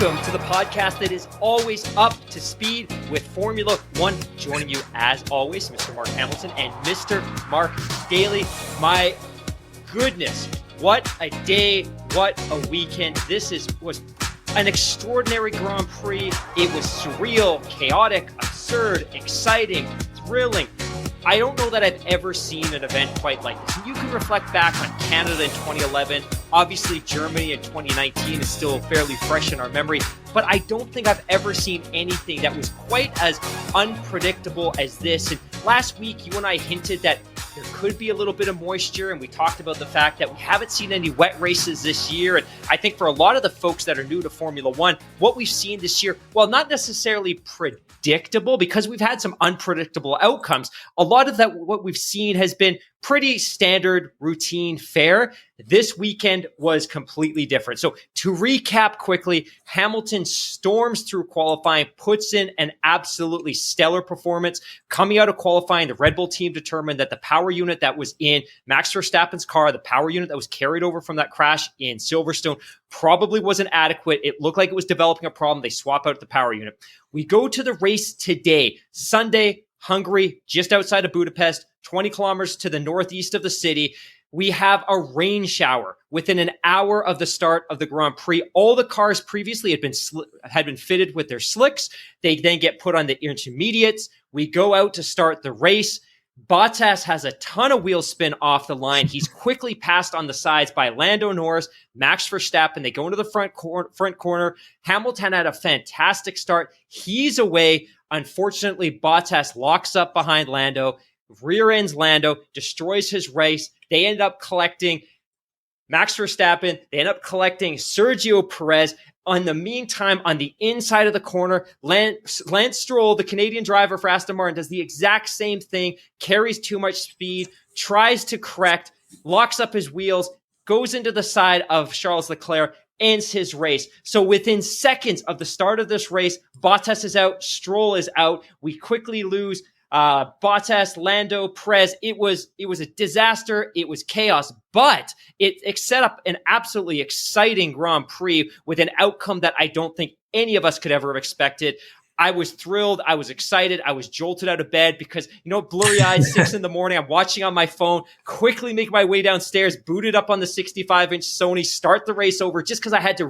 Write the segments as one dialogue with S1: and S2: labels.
S1: Welcome to the podcast that is always up to speed with Formula One. Joining you as always, Mr. Mark Hamilton and Mr. Mark Daly. My goodness, what a day, what a weekend. This was an extraordinary Grand Prix. It was surreal, chaotic, absurd, exciting, thrilling. I don't know that I've ever seen an event quite like this. And you can reflect back on Canada in 2011. Obviously, Germany in 2019 is still fairly fresh in our memory. But I don't think I've ever seen anything that was quite as unpredictable as this. And last week, you and I hinted that there could be a little bit of moisture, and we talked about the fact that we haven't seen any wet races this year. And I think for a lot of the folks that are new to Formula One, what we've seen this year, well, not necessarily predictable because we've had some unpredictable outcomes. A lot of that, what we've seen has been pretty standard, routine fare. This weekend was completely different. So to recap quickly, Hamilton storms through qualifying, puts in an absolutely stellar performance. Coming out of qualifying, the Red Bull team determined that the power unit that was in Max Verstappen's car, the power unit that was carried over from that crash in Silverstone, probably wasn't adequate. It looked like it was developing a problem. They swap out the power unit. We go to the race today, Sunday, Hungary, just outside of Budapest, 20 kilometers to the northeast of the city. We have a rain shower within an hour of the start of the Grand Prix. All the cars previously had been fitted with their slicks. They then get put on the intermediates. We go out to start the race. Bottas has a ton of wheel spin off the line. He's quickly passed on the sides by Lando Norris, Max Verstappen. They go into the front corner. Hamilton had a fantastic start. He's away. Unfortunately, Bottas locks up behind Lando, rear ends Lando, destroys his race. They end up collecting Max Verstappen. They end up collecting Sergio Perez. In the meantime, on the inside of the corner, Lance Stroll, the Canadian driver for Aston Martin, does the exact same thing, carries too much speed, tries to correct, locks up his wheels, goes into the side of Charles Leclerc, ends his race. So within seconds of the start of this race, Bottas is out, Stroll is out. We quickly lose Bottas, Lando, Perez. It was a disaster. It was chaos, but it set up an absolutely exciting Grand Prix with an outcome that I don't think any of us could ever have expected. I was thrilled. I was excited. I was jolted out of bed because, blurry-eyed, 6 a.m, I'm watching on my phone, quickly make my way downstairs, booted up on the 65-inch Sony, start the race over just because I had to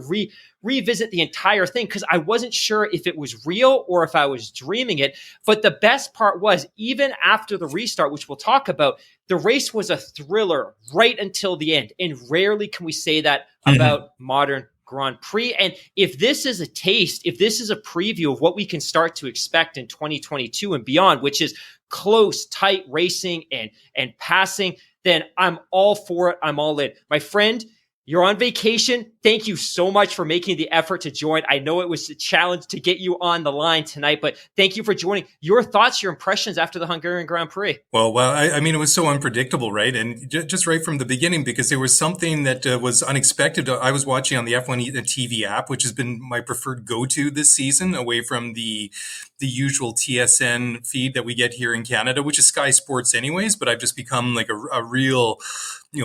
S1: revisit the entire thing because I wasn't sure if it was real or if I was dreaming it. But the best part was, even after the restart, which we'll talk about, the race was a thriller right until the end. And rarely can we say that about modern Grand Prix. And if this is a taste, if this is a preview of what we can start to expect in 2022 and beyond, which is close, tight racing and passing, then I'm all for it. I'm all in. My friend, you're on vacation. Thank you so much for making the effort to join. I know it was a challenge to get you on the line tonight, but thank you for joining. Your thoughts, your impressions after the Hungarian Grand Prix?
S2: Well, I mean, it was so unpredictable, right? And just right from the beginning, because there was something that was unexpected. I was watching on the F1 TV app, which has been my preferred go-to this season, away from the usual TSN feed that we get here in Canada, which is Sky Sports anyways, but I've just become like a real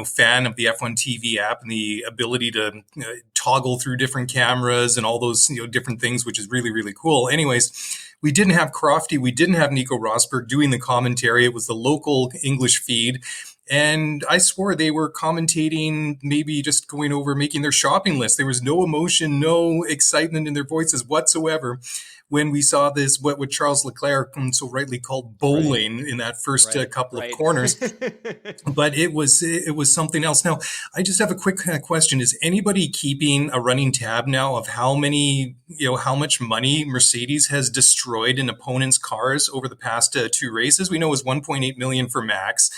S2: fan of the F1 TV app and the ability to toggle through different cameras and all those different things, which is really, really cool. Anyways, we didn't have Crofty, we didn't have Nico Rosberg doing the commentary. It was the local English feed. And I swore they were commentating, maybe just going over, making their shopping list. There was no emotion, no excitement in their voices whatsoever when we saw this, what Charles Leclerc so rightly called bowling in that first couple of corners. But it was something else. Now, I just have a quick question. Is anybody keeping a running tab now of how much money Mercedes has destroyed in opponents' cars over the past 2 races? We know it was 1.8 million for Max.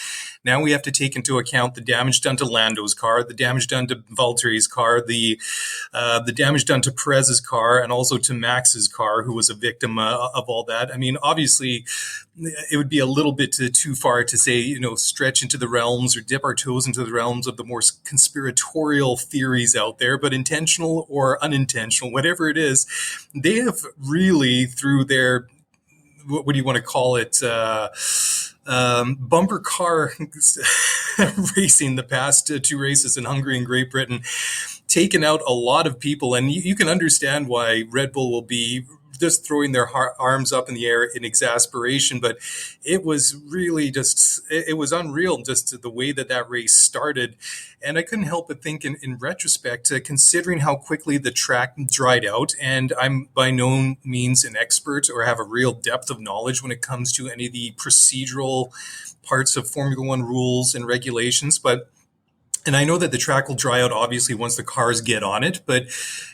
S2: Now we have to take into account the damage done to Lando's car, the damage done to Valtteri's car, the damage done to Perez's car, and also to Max's car, who was a victim of all that. I mean, obviously, it would be a little bit too far to say, stretch into the realms or dip our toes into the realms of the more conspiratorial theories out there, but intentional or unintentional, whatever it is, they have really, through their, what do you want to call it, bumper car racing the past 2 races in Hungary and Great Britain, taken out a lot of people. And you can understand why Red Bull will be just throwing their arms up in the air in exasperation. But it was really just, it was unreal, just the way that race started. And I couldn't help but think in retrospect, considering how quickly the track dried out, and I'm by no means an expert or have a real depth of knowledge when it comes to any of the procedural parts of Formula One rules and regulations, and I know that the track will dry out, obviously, once the cars get on it, but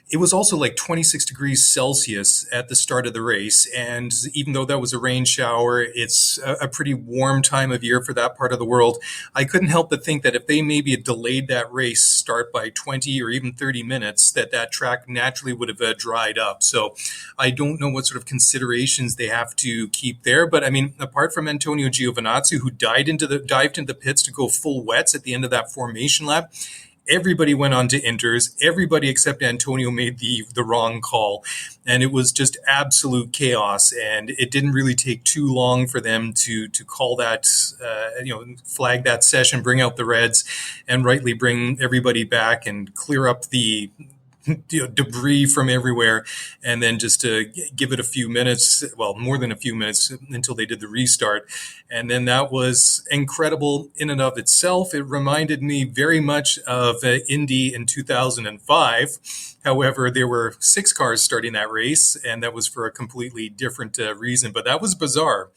S2: it was also like 26 degrees Celsius at the start of the race. And even though that was a rain shower, it's a pretty warm time of year for that part of the world. I couldn't help but think that if they maybe had delayed that race start by 20 or even 30 minutes, that track naturally would have dried up. So I don't know what sort of considerations they have to keep there. But I mean, apart from Antonio Giovinazzi, who dived into the pits to go full wets at the end of that formation lap, everybody went on to inters. Everybody except Antonio made the wrong call. And it was just absolute chaos. And it didn't really take too long for them to call that, flag that session, bring out the reds, and rightly bring everybody back and clear up the debris from everywhere, and then just to give it a few minutes, well, more than a few minutes until they did the restart. And then that was incredible in and of itself. It reminded me very much of Indy in 2005. However, there were 6 cars starting that race, and that was for a completely different reason. But that was bizarre,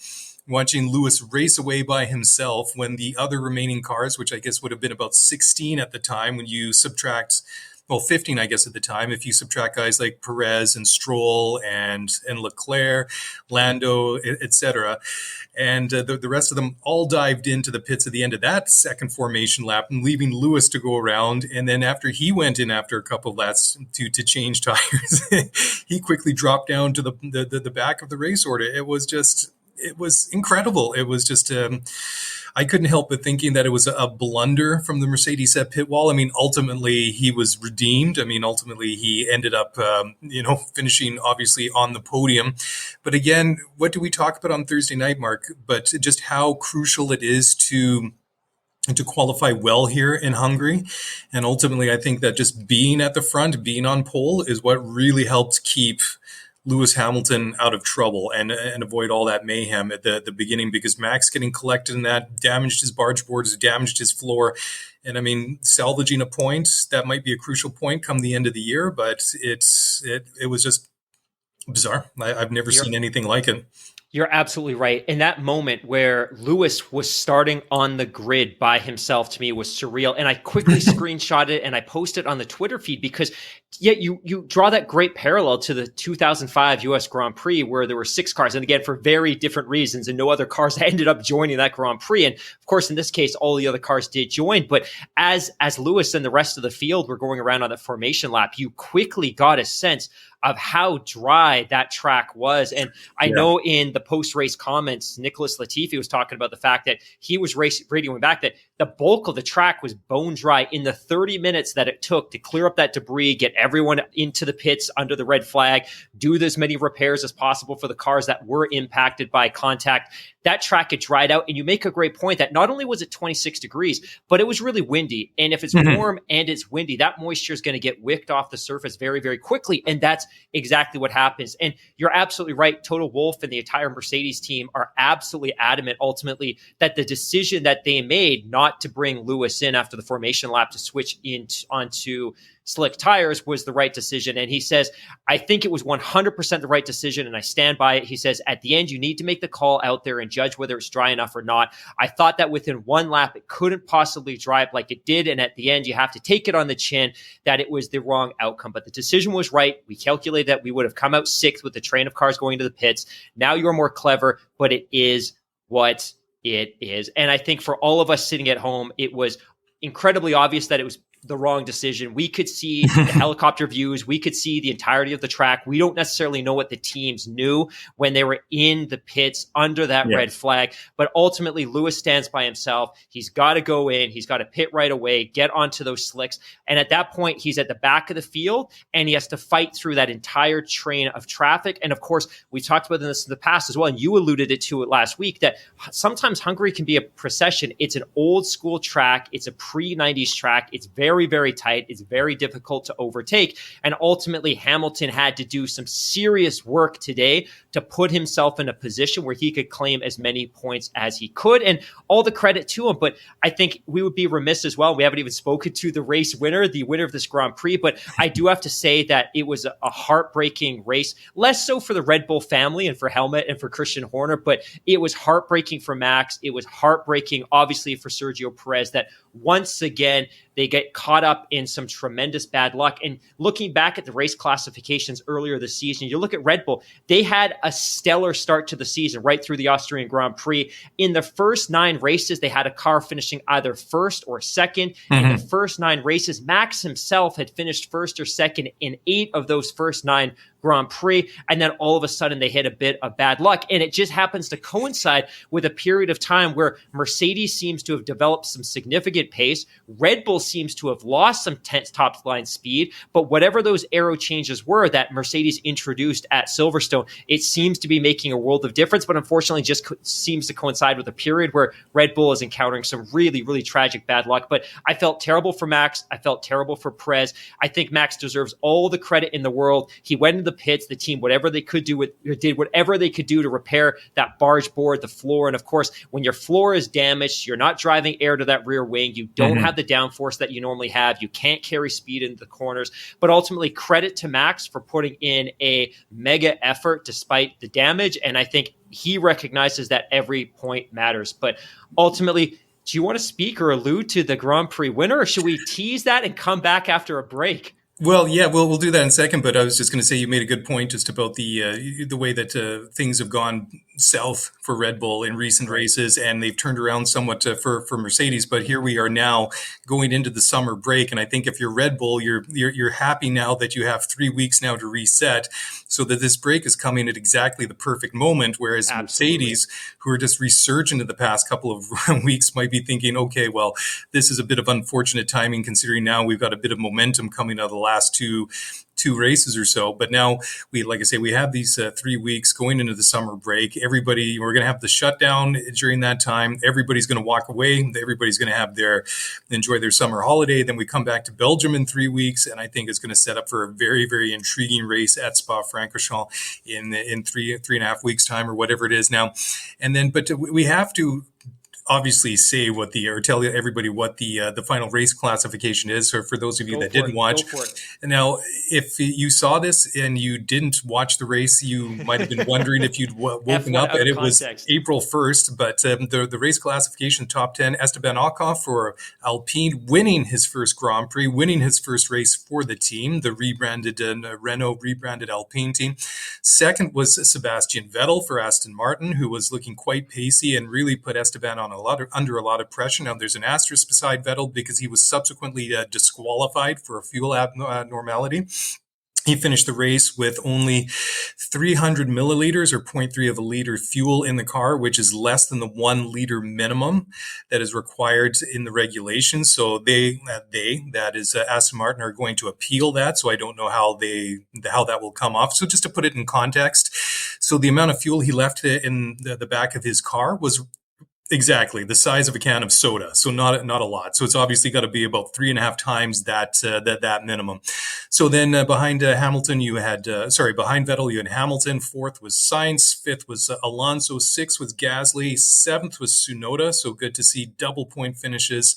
S2: watching Lewis race away by himself when the other remaining cars, which I guess would have been about 16 at the time when you subtract, well, 15, I guess, at the time, if you subtract guys like Perez and Stroll and Leclerc, Lando, etc. And the rest of them all dived into the pits at the end of that second formation lap, and leaving Lewis to go around. And then after he went in after a couple of laps to change tires, he quickly dropped down to the back of the race order. It was incredible. It was just... I couldn't help but thinking that it was a blunder from the Mercedes at pit wall. I mean, ultimately, he was redeemed. I mean, ultimately, he ended up, finishing obviously on the podium. But again, what do we talk about on Thursday night, Mark? But just how crucial it is to qualify well here in Hungary. And ultimately, I think that just being at the front, being on pole, is what really helped keep Lewis Hamilton out of trouble and avoid all that mayhem at the beginning, because Max getting collected in that damaged his barge boards, damaged his floor. And I mean, salvaging a point, that might be a crucial point come the end of the year, but it was just bizarre. I've never seen anything like it.
S1: You're absolutely right. In that moment where Lewis was starting on the grid by himself, to me, was surreal. And I quickly screenshot it and I posted on the Twitter feed, because you draw that great parallel to the 2005 US Grand Prix, where there were 6 cars, and again, for very different reasons, and no other cars ended up joining that Grand Prix. And of course, in this case, all the other cars did join. But as Lewis and the rest of the field were going around on the formation lap, you quickly got a sense of how dry that track was. And I know in the post-race comments, Nicholas Latifi was talking about the fact that he was radioing back that the bulk of the track was bone dry in the 30 minutes that it took to clear up that debris, get everyone into the pits under the red flag, do as many repairs as possible for the cars that were impacted by contact. That track had dried out. And you make a great point that not only was it 26 degrees, but it was really windy. And if it's warm and it's windy, that moisture is going to get wicked off the surface very, very quickly. And that's exactly what happens. And you're absolutely right. Toto Wolff and the entire Mercedes team are absolutely adamant ultimately that the decision that they made not to bring Lewis in after the formation lap to switch onto slick tires was the right decision. And he says, I think it was 100% the right decision, and I stand by it. He says, at the end, you need to make the call out there and judge whether it's dry enough or not. I thought that within one lap, it couldn't possibly dry up like it did. And at the end, you have to take it on the chin that it was the wrong outcome. But the decision was right. We calculated that we would have come out 6th with the train of cars going to the pits. Now you're more clever, but it is what it is. And I think for all of us sitting at home, it was incredibly obvious that it was the wrong decision. We could see the helicopter views. We could see the entirety of the track. We don't necessarily know what the teams knew when they were in the pits under that red flag. But ultimately, Lewis stands by himself. He's got to go in. He's got to pit right away, get onto those slicks. And at that point, he's at the back of the field and he has to fight through that entire train of traffic. And of course, we talked about this in the past as well. And you alluded to it last week that sometimes Hungary can be a procession. It's an old school track. It's a pre-90s track. It's very very, very tight. It's very difficult to overtake. And ultimately, Hamilton had to do some serious work today to put himself in a position where he could claim as many points as he could. And all the credit to him. But I think we would be remiss as well. We haven't even spoken to the race winner, the winner of this Grand Prix. But I do have to say that it was a heartbreaking race, less so for the Red Bull family and for Helmut and for Christian Horner, but it was heartbreaking for Max. It was heartbreaking, obviously, for Sergio Perez, that once again, they get caught up in some tremendous bad luck. And looking back at the race classifications earlier this season, you look at Red Bull, they had a stellar start to the season right through the Austrian Grand Prix. In the first 9 races, they had a car finishing either first or second. In the first 9 races, Max himself had finished first or second in 8 of those first 9 Grand Prix. And then all of a sudden they hit a bit of bad luck. And it just happens to coincide with a period of time where Mercedes seems to have developed some significant pace. Red Bull seems to have lost some top line speed. But whatever those aero changes were that Mercedes introduced at Silverstone, it seems to be making a world of difference. But unfortunately, just seems to coincide with a period where Red Bull is encountering some really, really tragic bad luck. But I felt terrible for Max. I felt terrible for Perez. I think Max deserves all the credit in the world. He went into the pits, the team, whatever they could do did whatever they could do to repair that barge board, the floor. And of course, when your floor is damaged, you're not driving air to that rear wing. You don't have the downforce that you normally have. You can't carry speed into the corners. But ultimately, credit to Max for putting in a mega effort despite the damage. And I think he recognizes that every point matters. But ultimately, do you want to speak or allude to the Grand Prix winner, or should we tease that and come back after a break?
S2: Well, yeah, we'll do that in a second. But I was just going to say you made a good point just about the way that things have gone south for Red Bull in recent races, and they've turned around somewhat for Mercedes. But here we are now going into the summer break, and I think if you're Red Bull, you're happy now that you have 3 weeks now to reset, so that this break is coming at exactly the perfect moment. Whereas Mercedes, who are just resurgent in the past couple of weeks, might be thinking, okay, well, this is a bit of unfortunate timing considering now we've got a bit of momentum coming out of the last two races or so. But now like I say, we have these 3 weeks going into the summer break. We're going to have the shutdown during that time. Everybody's going to walk away. Everybody's going to enjoy their summer holiday. Then we come back to Belgium in 3 weeks. And I think it's going to set up for a very, very intriguing race at Spa-Francorchamps in 3.5 weeks time or whatever it is now. And then, but we have to obviously say tell everybody what the final race classification is. So for those of you that didn't watch, now if you saw this and you didn't watch the race, you might have been wondering if you'd woken up and it was April 1st. But the race classification top 10, Esteban Ocon for Alpine, winning his first Grand Prix, winning his first race for the team, the rebranded Renault rebranded Alpine team. Second was Sebastian Vettel for Aston Martin, who was looking quite pacey and really put Esteban under a lot of pressure. Now, there's an asterisk beside Vettel because he was subsequently disqualified for a fuel abnormality. He finished the race with only 300 milliliters or 0.3 of a liter fuel in the car, which is less than the 1 liter minimum that is required in the regulations. So that is Aston Martin, are going to appeal that. So I don't know how that will come off. So just to put it in context, so the amount of fuel he left in the back of his car was exactly the size of a can of soda, so not a lot. So it's obviously got to be about 3.5 times that minimum. So then behind Hamilton, behind Vettel, you had Hamilton. Fourth was Sainz. Fifth was Alonso. Sixth was Gasly. Seventh was Tsunoda. So good to see double point finishes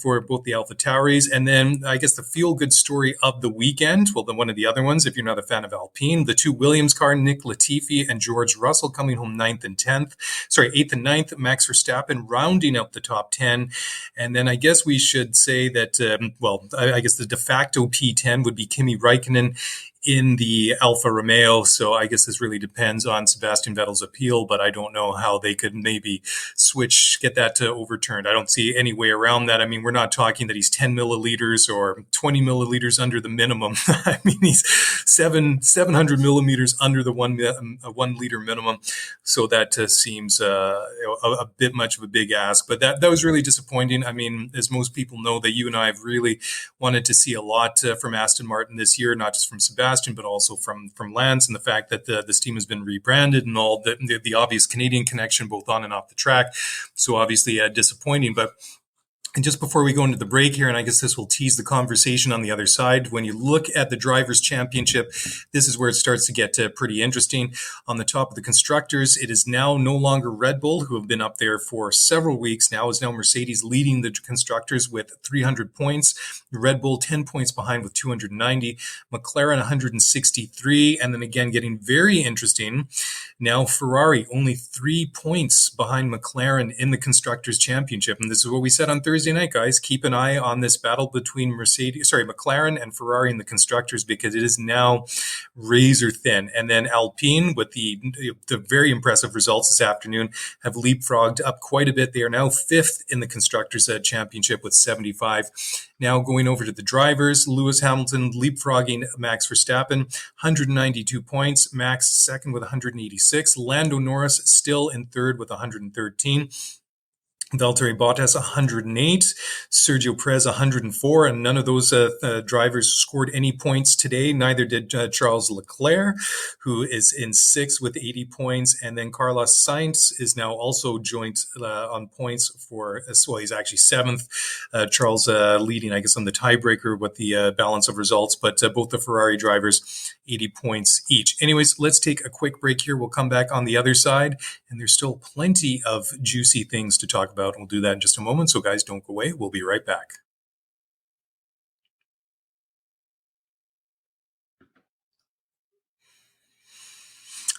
S2: for both the AlphaTauris. And then I guess the feel-good story of the weekend, well, then one of the other ones, if you're not a fan of Alpine, the 2 Williams car, Nick Latifi and George Russell coming home 8th and 9th, Max Verstappen rounding out the top 10. And then I guess we should say that, I guess the de facto P10 would be Kimi Räikkönen in the Alfa Romeo. So I guess this really depends on Sebastian Vettel's appeal, but I don't know how they could maybe get that overturned. I don't see any way around that. I mean, we're not talking that he's 10 milliliters or 20 milliliters under the minimum. I mean, he's 700 millimeters under the 1 liter minimum. So that seems a bit much of a big ask, but that was really disappointing. I mean, as most people know, that you and I have really wanted to see a lot from Aston Martin this year, not just from Sebastian, but also from Lance, and the fact that this team has been rebranded and all the obvious Canadian connection both on and off the track. So obviously disappointing, but And just before we go into the break here, and I guess this will tease the conversation on the other side, when you look at the Drivers' Championship, this is where it starts to get pretty interesting. On the top of the Constructors, it is now no longer Red Bull, who have been up there for several weeks now. Is now Mercedes leading the Constructors with 300 points. Red Bull 10 points behind with 290. McLaren 163. And then again, getting very interesting, now Ferrari only 3 points behind McLaren in the Constructors' Championship. And this is what we said on Thursday night, guys. Keep an eye on this battle between McLaren and Ferrari in the Constructors, because it is now razor thin. And then Alpine, with the very impressive results this afternoon, have leapfrogged up quite a bit. They are now 5th in the Constructors' Championship with 75. Now going over to the drivers, Lewis Hamilton leapfrogging Max Verstappen, 192 points. Max second with 186. Lando Norris still in third with 113. Valtteri Bottas 108, Sergio Perez 104, and none of those drivers scored any points today. Neither did Charles Leclerc, who is in 6th with 80 points, and then Carlos Sainz is now also joint on points for, well, he's actually 7th. Charles leading, I guess, on the tiebreaker with the balance of results, but both the Ferrari drivers 80 points each. Anyways, let's take a quick break here. We'll come back on the other side, and there's still plenty of juicy things to talk about. We'll do that in just a moment. So guys, don't go away. We'll be right back.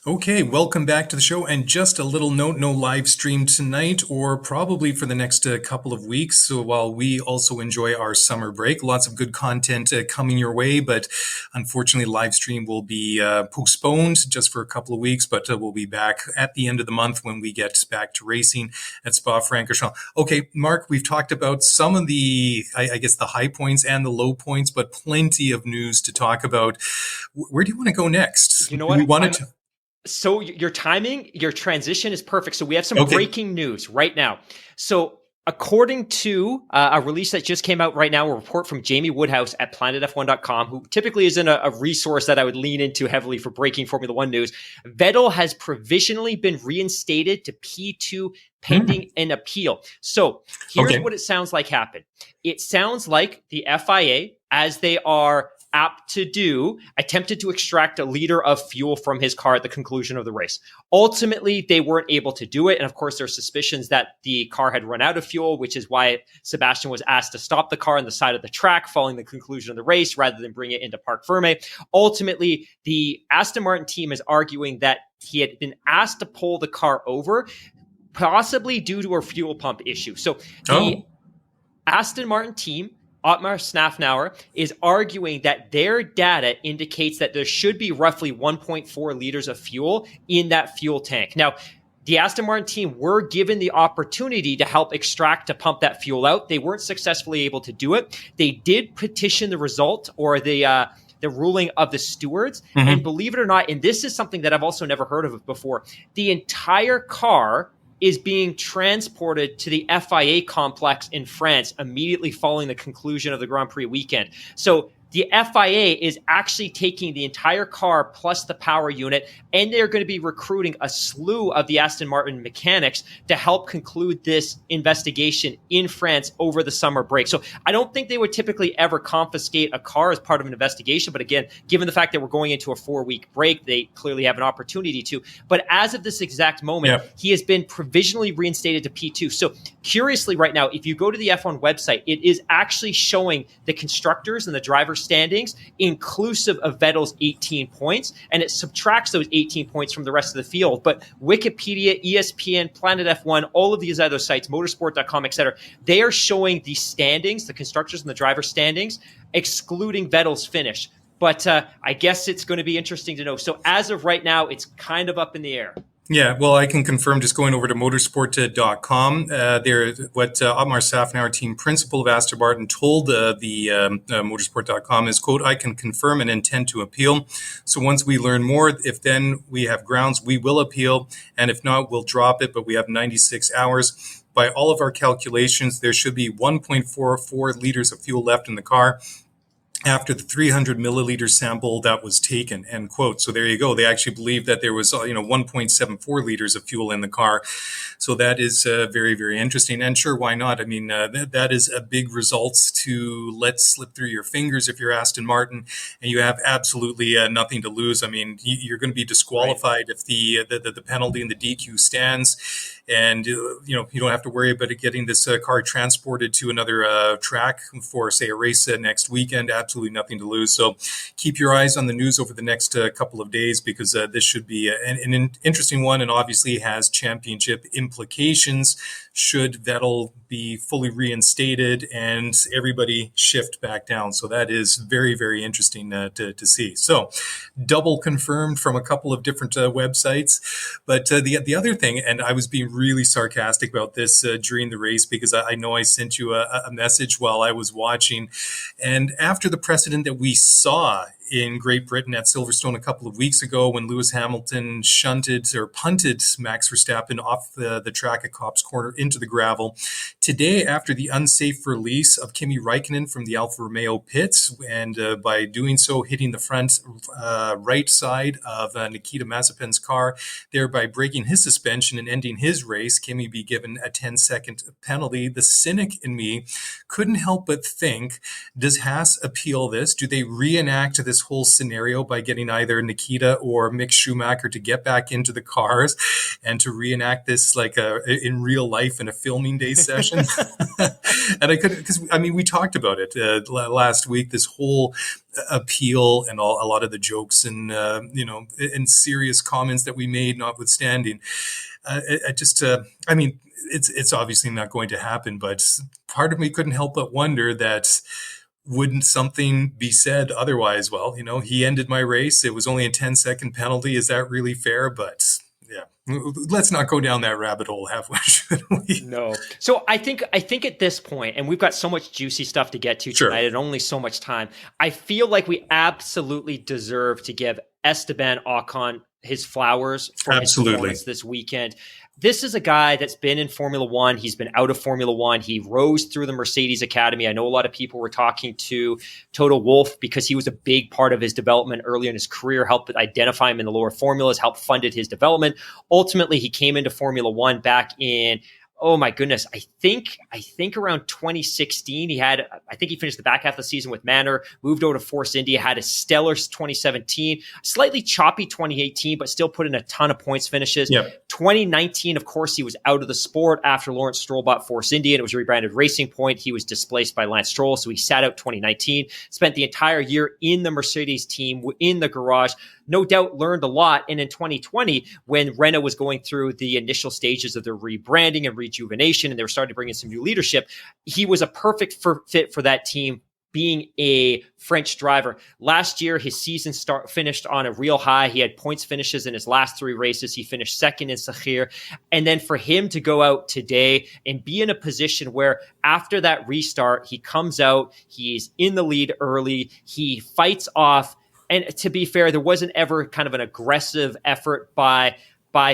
S2: Okay, welcome back to the show. And just a little note, no live stream tonight or probably for the next couple of weeks. So while we also enjoy our summer break, lots of good content coming your way. But unfortunately, live stream will be postponed just for a couple of weeks. But we'll be back at the end of the month when we get back to racing at Spa-Francorchamps. Okay, Mark, we've talked about some of the, I guess, the high points and the low points, but plenty of news to talk about. Where do you want to go next?
S1: You know what?
S2: To...
S1: So your timing, your transition is perfect. So we have some breaking news right now. So according to a release that just came out right now, a report from Jamie Woodhouse at planetf1.com, who typically isn't a resource that I would lean into heavily for breaking Formula One news, Vettel has provisionally been reinstated to P2 pending an appeal. So here's what it sounds like happened. It sounds like the FIA, as they are apt to do, attempted to extract a liter of fuel from his car at the conclusion of the race. Ultimately, they weren't able to do it. And of course, there's suspicions that the car had run out of fuel, which is why Sebastian was asked to stop the car on the side of the track following the conclusion of the race rather than bring it into Parc Ferme. Ultimately, the Aston Martin team is arguing that he had been asked to pull the car over, possibly due to a fuel pump issue. So the Aston Martin team, Otmar Snafnauer, is arguing that their data indicates that there should be roughly 1.4 liters of fuel in that fuel tank. Now, the Aston Martin team were given the opportunity to help extract, to pump that fuel out. They weren't successfully able to do it. They did petition the result or the ruling of the stewards. And believe it or not, and this is something that I've also never heard of before, the entire car is being transported to the FIA complex in France immediately following the conclusion of the Grand Prix weekend. So the FIA is actually taking the entire car plus the power unit, and they're going to be recruiting a slew of the Aston Martin mechanics to help conclude this investigation in France over the summer break. So I don't think they would typically ever confiscate a car as part of an investigation. But again, given the fact that we're going into a 4-week break, they clearly have an opportunity to. But as of this exact moment, he has been provisionally reinstated to P2. So curiously right now, if you go to the F1 website, it is actually showing the constructors and the drivers standings inclusive of Vettel's 18 points, and it subtracts those 18 points from the rest of the field. But Wikipedia, ESPN, Planet F1, all of these other sites, motorsport.com, etc., they are showing the standings, the constructors and the driver standings, excluding Vettel's finish. But I guess it's going to be interesting to know. So as of right now, it's kind of up in the air.
S2: Yeah, well, I can confirm just going over to motorsport.com. What Otmar Safnauer, team principal of Aston Martin, told the motorsport.com is, quote, "I can confirm and intend to appeal. So once we learn more, if then we have grounds, we will appeal. And if not, we'll drop it. But we have 96 hours. By all of our calculations, there should be 1.44 liters of fuel left in the car. after the 300 milliliter sample that was taken, end quote. So there you go. They actually believe that there was, 1.74 liters of fuel in the car. So that is very, very interesting. And sure, why not? I mean, that is a big result to let slip through your fingers if you're Aston Martin, and you have absolutely nothing to lose. I mean, you're going to be disqualified if the penalty and the DQ stands. And, you don't have to worry about it getting this car transported to another track for, say, a race next weekend. Absolutely nothing to lose. So keep your eyes on the news over the next couple of days, because this should be an interesting one, and obviously has championship implications should Vettel be fully reinstated and everybody shift back down. So that is very, very interesting to see. So double confirmed from a couple of different websites. But the other thing, and I was being really sarcastic about this during the race, because I know I sent you a message while I was watching. And after the precedent that we saw in Great Britain at Silverstone a couple of weeks ago, when Lewis Hamilton punted Max Verstappen off the track at Copse Corner into the gravel. Today, after the unsafe release of Kimi Räikkönen from the Alfa Romeo pits, and by doing so hitting the front right side of Nikita Mazepin's car, thereby breaking his suspension and ending his race, Kimi be given a 10-second penalty. The cynic in me couldn't help but think, does Haas appeal this? Do they reenact this whole scenario by getting either Nikita or Mick Schumacher to get back into the cars and to reenact this like in real life in a filming day session? And I couldn't, because we talked about it last week, this whole appeal and a lot of the jokes and and serious comments that we made notwithstanding. It's obviously not going to happen, but part of me couldn't help but wonder that, wouldn't something be said otherwise? Well, he ended my race. It was only a 10-second penalty. Is that really fair? But yeah, let's not go down that rabbit hole, should we?
S1: No. So I think at this point, and we've got so much juicy stuff to get to tonight, and only so much time, I feel like we absolutely deserve to give Esteban Ocon his flowers for his performance this weekend. This is a guy that's been in Formula One. He's been out of Formula One. He rose through the Mercedes Academy. I know a lot of people were talking to Toto Wolff because he was a big part of his development early in his career, helped identify him in the lower formulas, helped funded his development. Ultimately, he came into Formula One back in, oh my goodness, I think around 2016, I think he finished the back half of the season with Manor, moved over to Force India, had a stellar 2017, slightly choppy 2018, but still put in a ton of points finishes. Yep. 2019, of course, he was out of the sport after Lawrence Stroll bought Force India, and it was rebranded Racing Point. He was displaced by Lance Stroll, so he sat out 2019, spent the entire year in the Mercedes team, in the garage, no doubt learned a lot. And in 2020, when Renault was going through the initial stages of their rebranding and rejuvenation, and they were starting to bring in some new leadership, he was a perfect fit for that team, being a French driver. Last year, his season finished on a real high. He had points finishes in his last 3 races. He finished second in Sakhir. And then for him to go out today and be in a position where after that restart, he comes out, he's in the lead early, he fights off. And to be fair, there wasn't ever kind of an aggressive effort by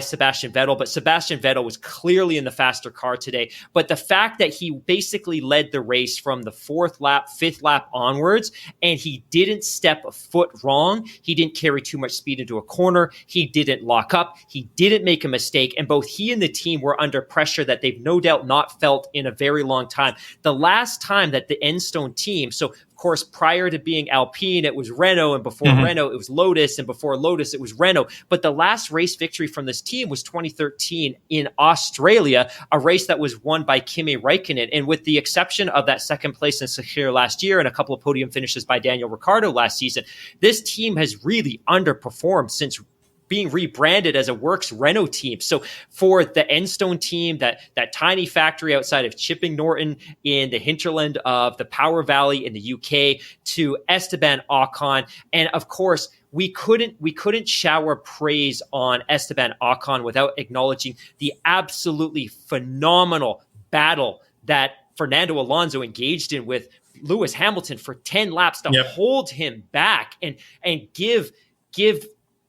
S1: Sebastian Vettel, but Sebastian Vettel was clearly in the faster car today. But the fact that he basically led the race from the 4th lap, 5th lap onwards, and he didn't step a foot wrong, he didn't carry too much speed into a corner, he didn't lock up, he didn't make a mistake, and both he and the team were under pressure that they've no doubt not felt in a very long time. The last time that the Enstone team, so of course, prior to being Alpine, it was Renault, and before Renault, it was Lotus, and before Lotus, it was Renault. But the last race victory from this team was 2013 in Australia, a race that was won by Kimi Räikkönen. And with the exception of that second place in Sakhir last year and a couple of podium finishes by Daniel Ricciardo last season, this team has really underperformed since being rebranded as a Works Renault team. So for the Enstone team, that tiny factory outside of Chipping Norton in the hinterland of the Power Valley in the UK, to Esteban Ocon, and of course, we couldn't shower praise on Esteban Ocon without acknowledging the absolutely phenomenal battle that Fernando Alonso engaged in with Lewis Hamilton for 10 laps to hold him back and give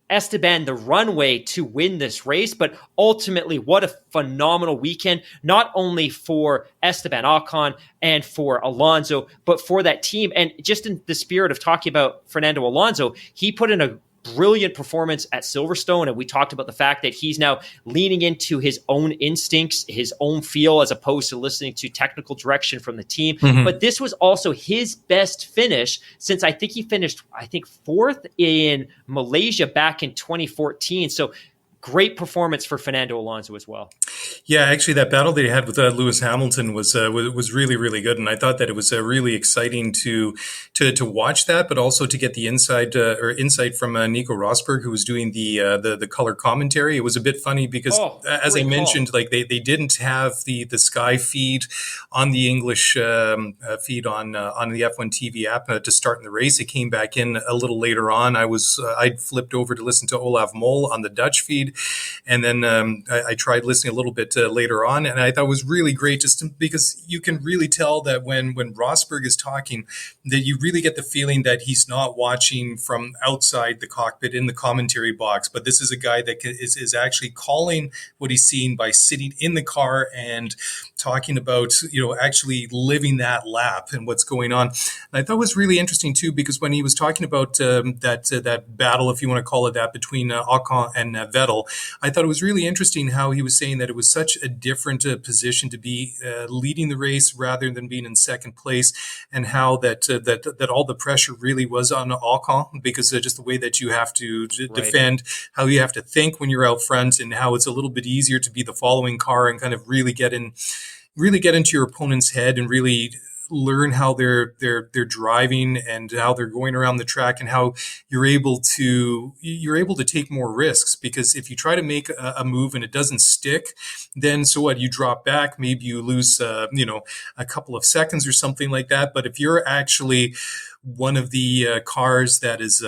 S1: Esteban the runway to win this race, but ultimately, what a phenomenal weekend, not only for Esteban Ocon and for Alonso, but for that team. And just in the spirit of talking about Fernando Alonso, he put in a brilliant performance at Silverstone. And we talked about the fact that he's now leaning into his own instincts, his own feel, as opposed to listening to technical direction from the team. Mm-hmm. But this was also his best finish since I think he finished, fourth in Malaysia back in 2014. So great performance for Fernando Alonso as well.
S2: Yeah, actually, that battle that he had with Lewis Hamilton was really, really good, and I thought that it was really exciting to watch that, but also to get the insight from Nico Rosberg, who was doing the color commentary. It was a bit funny because, as I mentioned, like they didn't have the Sky feed on the English feed on the F1 TV app to start in the race. It came back in a little later on. I'd flipped over to listen to Olaf Mol on the Dutch feed, and then I tried listening a little bit later on, and I thought it was really great because you can really tell that when Rosberg is talking, that you really get the feeling that he's not watching from outside the cockpit in the commentary box, but this is a guy that is actually calling what he's seeing by sitting in the car and talking about, actually living that lap and what's going on. And I thought it was really interesting too, because when he was talking about that battle, if you want to call it that, between Ocon and Vettel, I thought it was really interesting how he was saying that it was such a different position to be leading the race rather than being in second place, and how that all the pressure really was on Ocon, because just the way that you have to defend, how you have to think when you're out front, and how it's a little bit easier to be the following car and kind of really get into your opponent's head and really learn how they're driving and how they're going around the track, and how you're able to take more risks, because if you try to make a move and it doesn't stick, then so what? You drop back, maybe you lose a couple of seconds or something like that. But if you're actually one of the cars that is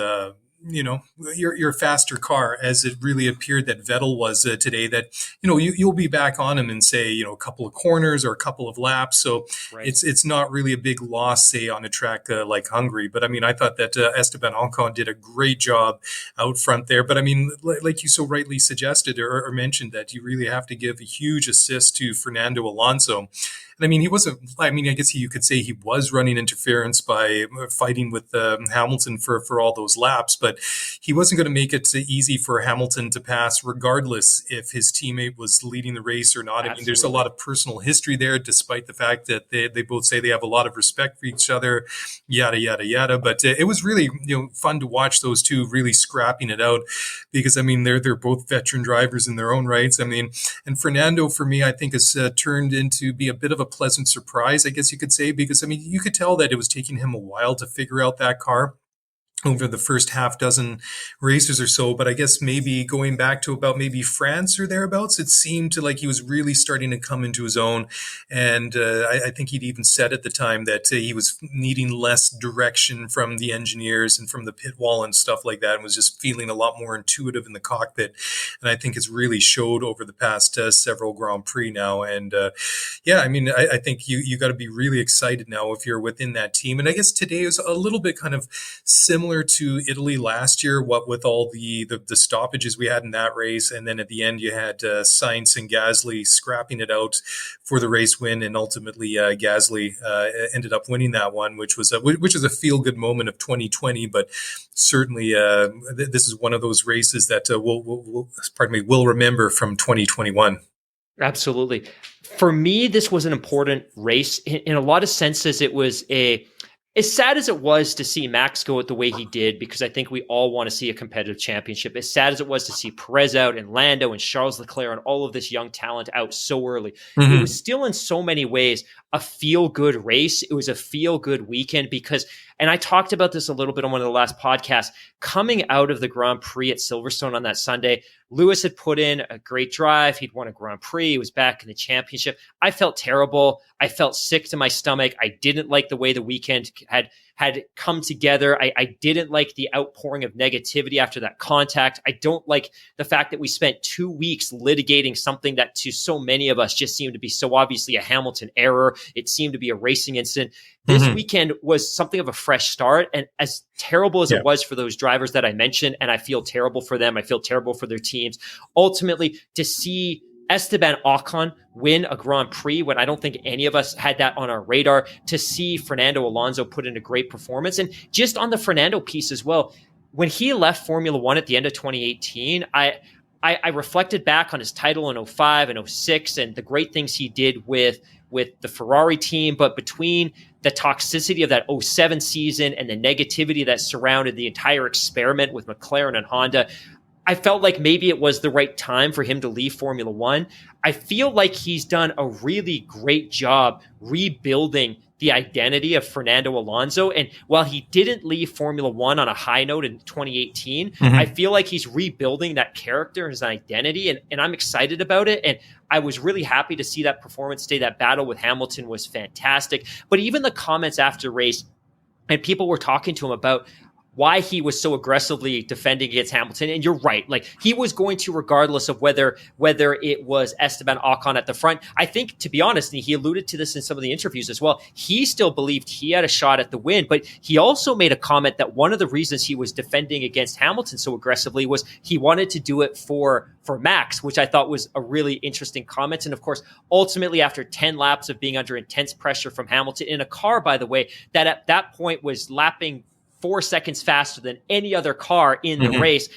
S2: your faster car, as it really appeared that Vettel was today, that you'll be back on him in, say, a couple of corners or a couple of laps. So it's not really a big loss, say, on a track like Hungary. But I mean, I thought that Esteban Ocon did a great job out front there. But I mean, like you so rightly suggested or mentioned, that you really have to give a huge assist to Fernando Alonso. And I mean, I guess you could say he was running interference by fighting with Hamilton for all those laps, but he wasn't going to make it easy for Hamilton to pass, regardless if his teammate was leading the race or not. Absolutely. I mean, there's a lot of personal history there, despite the fact that they both say they have a lot of respect for each other, yada, yada, yada. But it was really fun to watch those two really scrapping it out, because, I mean, they're both veteran drivers in their own rights. I mean, and Fernando, for me, I think has turned into be a bit of a pleasant surprise, I guess you could say, because, I mean, you could tell that it was taking him a while to figure out that car over the first half dozen races or so. But I guess maybe going back to about maybe France or thereabouts, it seemed to like he was really starting to come into his own. And I think he'd even said at the time that he was needing less direction from the engineers and from the pit wall and stuff like that, and was just feeling a lot more intuitive in the cockpit. And I think it's really showed over the past several Grand Prix now. And I mean, I think you got to be really excited now if you're within that team. And I guess today is a little bit kind of similar to Italy last year, what with all the stoppages we had in that race, and then at the end you had Sainz and Gasly scrapping it out for the race win, and ultimately Gasly ended up winning that one, which is a feel good moment of 2020. But certainly this is one of those races that we'll remember from 2021.
S1: Absolutely. For me, this was an important race in a lot of senses. It was as sad as it was to see Max go out the way he did, because I think we all want to see a competitive championship. As sad as it was to see Perez out and Lando and Charles Leclerc and all of this young talent out so early, It was still in so many ways a feel-good race. It was a feel-good weekend because, and I talked about this a little bit on one of the last podcasts, coming out of the Grand Prix at Silverstone on that Sunday, Lewis had put in a great drive. He'd won a Grand Prix. He was back in the championship. I felt terrible. I felt sick to my stomach. I didn't like the way the weekend had had come together. I didn't like the outpouring of negativity after that contact. I don't like the fact that we spent 2 weeks litigating something that to so many of us just seemed to be so obviously a Hamilton error. It seemed to be a racing incident. This weekend was something of a fresh start. And as terrible as it was for those drivers that I mentioned, and I feel terrible for them, I feel terrible for their teams, ultimately to see Esteban Ocon win a Grand Prix when I don't think any of us had that on our radar, to see Fernando Alonso put in a great performance. And just on the Fernando piece as well, when he left Formula One at the end of 2018, I reflected back on his title in 05 and 06 and the great things he did with the Ferrari team. But between the toxicity of that 07 season and the negativity that surrounded the entire experiment with McLaren and Honda, I felt like maybe it was the right time for him to leave Formula One. I feel like he's done a really great job rebuilding the identity of Fernando Alonso. And while he didn't leave Formula One on a high note in 2018, I feel like he's rebuilding that character and his identity. And I'm excited about it. And I was really happy to see that performance today. That battle with Hamilton was fantastic. But even the comments after race, and people were talking to him about why he was so aggressively defending against Hamilton. And you're right. Like, he was going to, regardless of whether it was Esteban Ocon at the front. I think, to be honest, and he alluded to this in some of the interviews as well, he still believed he had a shot at the win. But he also made a comment that one of the reasons he was defending against Hamilton so aggressively was he wanted to do it for Max, which I thought was a really interesting comment. And of course, ultimately, after 10 laps of being under intense pressure from Hamilton in a car, by the way, that at that point was lapping 4 seconds faster than any other car in the race.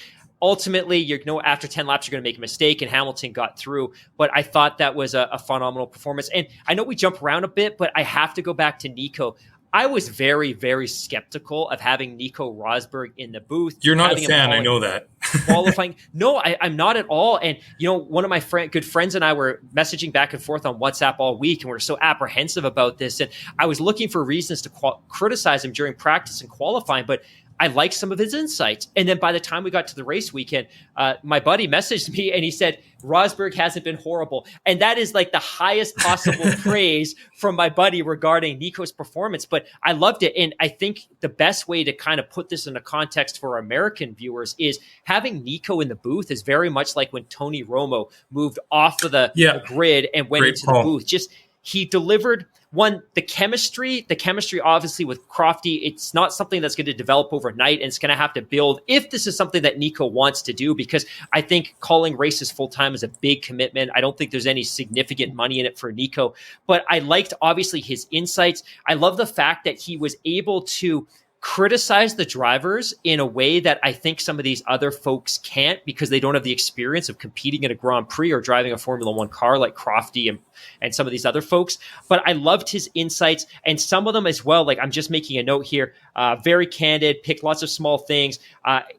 S1: Ultimately, after 10 laps, you're going to make a mistake, and Hamilton got through. But I thought that was a phenomenal performance. And I know we jump around a bit, but I have to go back to Nico. I was very, very skeptical of having Nico Rosberg in the booth.
S2: You're not a fan, I know that.
S1: Qualifying. No, I'm not at all. And, one of my good friends and I were messaging back and forth on WhatsApp all week, and we are so apprehensive about this. And I was looking for reasons to criticize him during practice and qualifying, but I liked some of his insights. And then by the time we got to the race weekend, my buddy messaged me and he said, Rosberg hasn't been horrible. And that is like the highest possible praise from my buddy regarding Nico's performance. But I loved it. And I think the best way to kind of put this into context for American viewers is having Nico in the booth is very much like when Tony Romo moved off of the grid and went into the booth. He delivered the chemistry obviously with Crofty. It's not something that's going to develop overnight, and it's going to have to build if this is something that Nico wants to do, because I think calling races full time is a big commitment. I don't think there's any significant money in it for Nico, but I liked obviously his insights. I love the fact that he was able to criticize the drivers in a way that I think some of these other folks can't, because they don't have the experience of competing in a Grand Prix or driving a Formula One car like Crofty and some of these other folks. But I loved his insights, and some of them as well. Like, I'm just making a note here, very candid, picked lots of small things.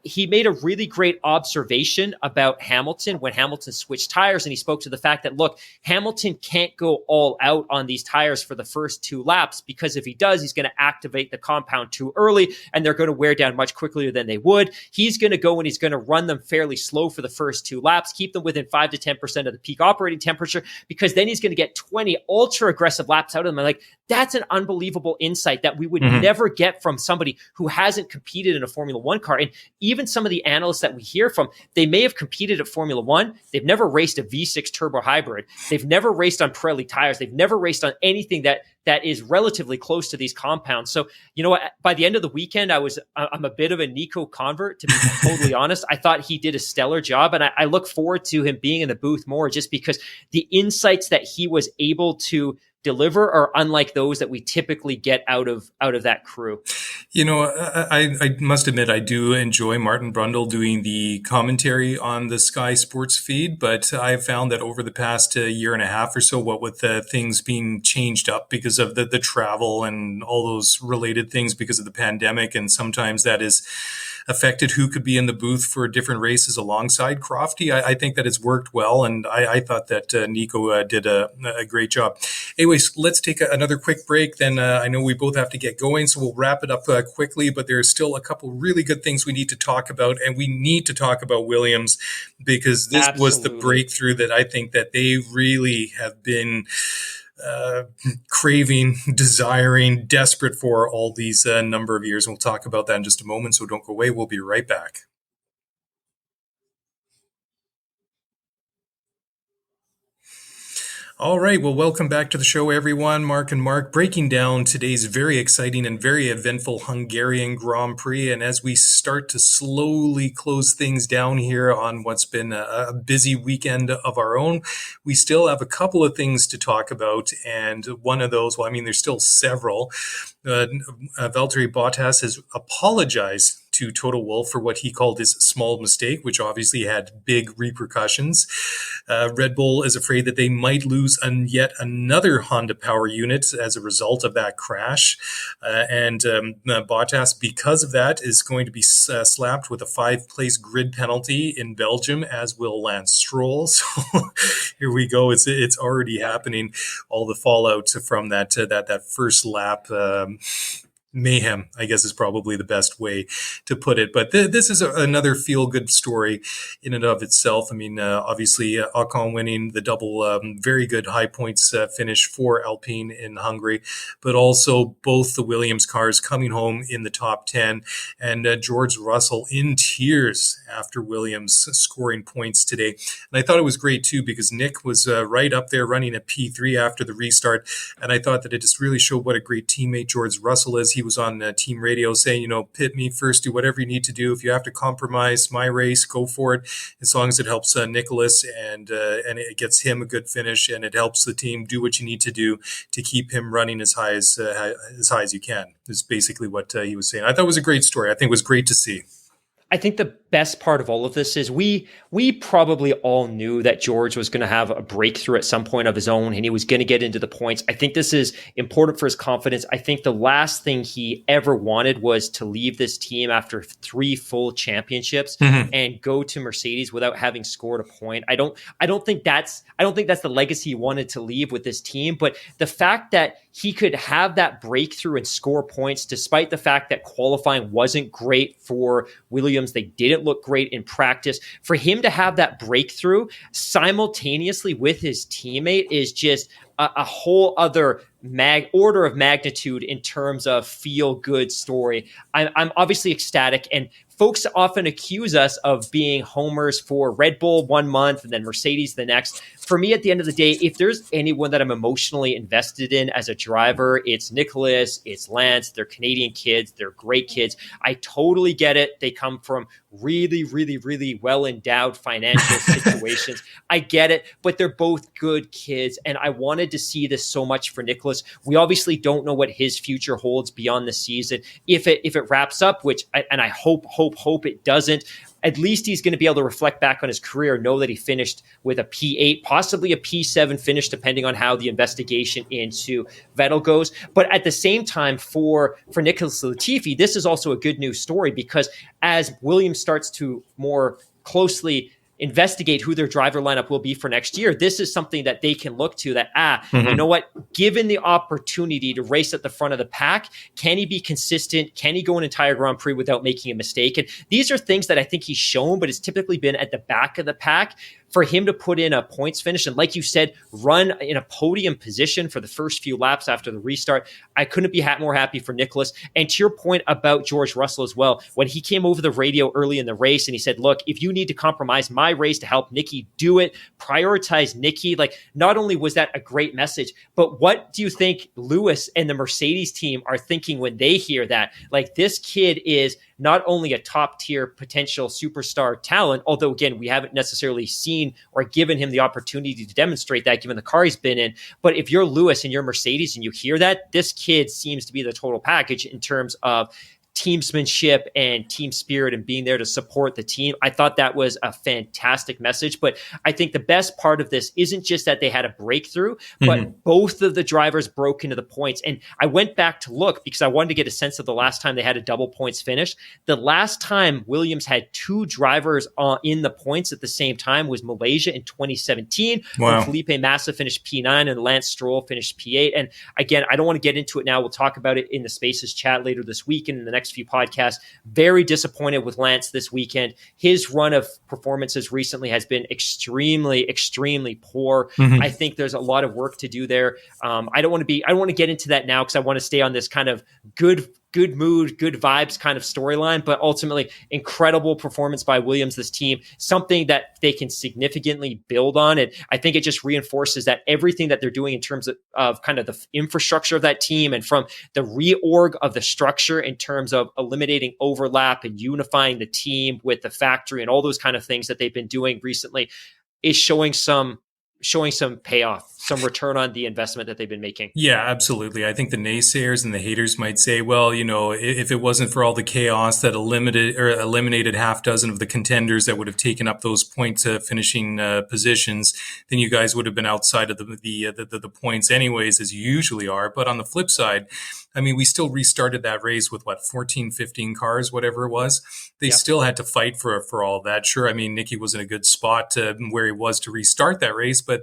S1: He made a really great observation about Hamilton when Hamilton switched tires, and he spoke to the fact that, look, Hamilton can't go all out on these tires for the first 2 laps, because if he does, he's going to activate the compound too early, and they're going to wear down much quicker than they would. He's going to go and he's going to run them fairly slow for the first 2 laps, keep them within 5 to 10% of the peak operating temperature, because then he's going to get 20 ultra aggressive laps out of them. And like, that's an unbelievable insight that we would never get from somebody who hasn't competed in a Formula One car. And even some of the analysts that we hear from, they may have competed at Formula One. They've never raced a V6 turbo hybrid. They've never raced on Pirelli tires. They've never raced on anything that is relatively close to these compounds. So, you know what, by the end of the weekend, I'm a bit of a Nico convert, to be totally honest. I thought he did a stellar job, and I look forward to him being in the booth more, just because the insights that he was able to deliver are unlike those that we typically get out of that crew.
S2: I must admit, I do enjoy Martin Brundle doing the commentary on the Sky Sports feed, but I've found that over the past year and a half or so, what with things being changed up because of the travel and all those related things because of the pandemic, and sometimes that is affected who could be in the booth for different races alongside Crofty. I think that it's worked well, and I thought that Nico did a great job. Anyways, let's take another quick break. Then I know we both have to get going, so we'll wrap it up quickly, but there's still a couple really good things we need to talk about, and we need to talk about Williams, because this was the breakthrough that I think that they really have been craving, desiring, desperate for all these number of years. And we'll talk about that in just a moment, so don't go away. We'll be right back. All right. Well, welcome back to the show, everyone. Mark and Mark breaking down today's very exciting and very eventful Hungarian Grand Prix. And as we start to slowly close things down here on what's been a busy weekend of our own, we still have a couple of things to talk about. And one of those, well, I mean, there's still several. Valtteri Bottas has apologized to Toto Wolff for what he called his small mistake, which obviously had big repercussions. Red Bull is afraid that they might lose yet another Honda power unit as a result of that crash. And Bottas, because of that, is going to be slapped with a 5-place grid penalty in Belgium, as will Lance Stroll. So here we go. It's already happening. All the fallout from that first lap. Mayhem, I guess, is probably the best way to put it. But this is another feel-good story in and of itself. I mean, obviously, Ocon winning the double, very good high points finish for Alpine in Hungary, but also both the Williams cars coming home in the top 10, and George Russell in tears after Williams scoring points today. And I thought it was great, too, because Nick was right up there running a P3 after the restart, and I thought that it just really showed what a great teammate George Russell is. He was on team radio saying, pit me first, do whatever you need to do. If you have to compromise my race, go for it, as long as it helps Nicholas and it gets him a good finish, and it helps the team do what you need to do to keep him running as high as you can, is basically what he was saying. I thought it was a great story. I think it was great to see.
S1: I think the best part of all of this is we probably all knew that George was going to have a breakthrough at some point of his own, and he was going to get into the points. I think this is important for his confidence. I think the last thing he ever wanted was to leave this team after 3 full championships and go to Mercedes without having scored a point. I don't think that's the legacy he wanted to leave with this team. But the fact that he could have that breakthrough and score points, despite the fact that qualifying wasn't great for Williams, they didn't look great in practice. For him to have that breakthrough simultaneously with his teammate is just a whole other order of magnitude in terms of feel-good story. I'm obviously ecstatic, and folks often accuse us of being homers for Red Bull 1 month and then Mercedes the next. For me, at the end of the day, if there's anyone that I'm emotionally invested in as a driver, it's Nicholas, it's Lance. They're Canadian kids. They're great kids. I totally get it. They come from really, really, really well-endowed financial situations. I get it, but they're both good kids, and I wanted to see this so much for Nicholas. We obviously don't know what his future holds beyond the season. If it wraps up, which I hope it doesn't, at least he's going to be able to reflect back on his career, know that he finished with a P8, possibly a P7 finish, depending on how the investigation into Vettel goes. But at the same time, for Nicholas Latifi, this is also a good news story, because as Williams starts to more closely investigate who their driver lineup will be for next year, this is something that they can look to, that, you know what, given the opportunity to race at the front of the pack, can he be consistent? Can he go an entire Grand Prix without making a mistake? And these are things that I think he's shown, but it's typically been at the back of the pack. For him to put in a points finish and, like you said, run in a podium position for the first few laps after the restart, I couldn't be more happy for Nicholas. And to your point about George Russell as well, when he came over the radio early in the race and he said, look, if you need to compromise my race to help Nicky, do it. Prioritize Nicky. Like, not only was that a great message, but what do you think Lewis and the Mercedes team are thinking when they hear that? Like, this kid is not only a top tier potential superstar talent, although again, we haven't necessarily seen or given him the opportunity to demonstrate that given the car he's been in. But if you're Lewis and you're Mercedes and you hear that, this kid seems to be the total package in terms of teamsmanship and team spirit and being there to support the team. I thought that was a fantastic message. But I think the best part of this isn't just that they had a breakthrough, but both of the drivers broke into the points. And I went back to look because I wanted to get a sense of the last time they had a double points finish. The last time Williams had 2 drivers in the points at the same time was Malaysia in 2017.
S2: Wow.
S1: When Felipe Massa finished P9 and Lance Stroll finished P8. And again, I don't want to get into it now. We'll talk about it in the Spaces chat later this week and in the next next few podcasts. Very disappointed with Lance this weekend. His run of performances recently has been extremely, extremely poor. I think there's a lot of work to do there. I don't want to get into that now because I want to stay on this kind of good mood, good vibes kind of storyline, but ultimately incredible performance by Williams, this team, something that they can significantly build on. And I think it just reinforces that everything that they're doing in terms of kind of the infrastructure of that team and from the reorg of the structure in terms of eliminating overlap and unifying the team with the factory and all those kind of things that they've been doing recently is showing some payoff, some return on the investment that they've been making.
S2: Yeah, absolutely. I think the naysayers and the haters might say, well, if it wasn't for all the chaos that eliminated half dozen of the contenders that would have taken up those points finishing positions, then you guys would have been outside of the points anyways, as you usually are. But on the flip side, I mean, we still restarted that race with 14, 15 cars, whatever it was. They still had to fight for all of that. Sure. I mean, Nicky was in a good spot where he was to restart that race, but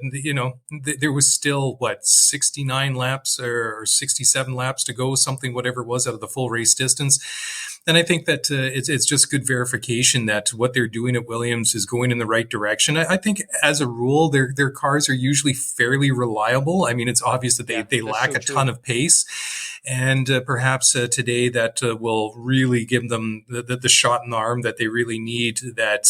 S2: there was still 69 laps or 67 laps to go, whatever it was out of the full race distance. And I think that it's just good verification that what they're doing at Williams is going in the right direction. I think as a rule, their cars are usually fairly reliable. I mean, it's obvious that they lack a ton of pace. And perhaps today that will really give them the shot in the arm that they really need. That,